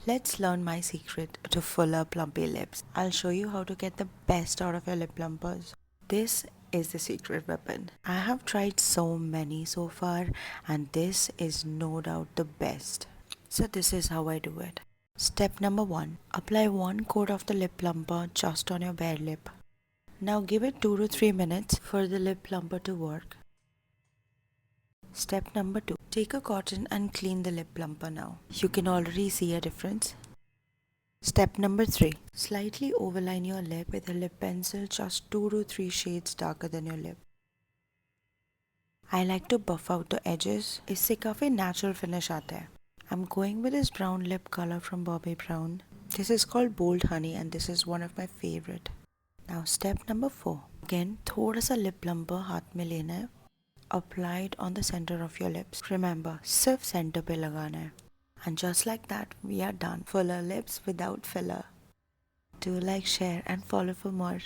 Let's learn my secret to fuller plumpy lips. I'll show you how to get the best out of your lip plumpers. This is the secret weapon. I have tried so many so far and this is no doubt the best. So this is how I do it. Step number 1. Apply one coat of the lip plumper just on your bare lip. Now give it 2 to 3 minutes for the lip plumper to work. Step number 2. Take a cotton and clean the lip plumper now. You can already see a difference. Step number 3. Slightly overline your lip with a lip pencil just 2 to 3 shades darker than your lip. I like to buff out the edges. इससे काफी natural finish आता है. I'm going with this brown lip color from Bobbi Brown. This is called Bold Honey and this is one of my favorite. Now step number 4. Again, थोड़ा सा lip plumper हाथ में लेना है. Apply it on the center of your lips. Remember, सिर्फ center पे लगाना है. And just like that, we are done. Fuller lips without filler. Do like, share and follow for more.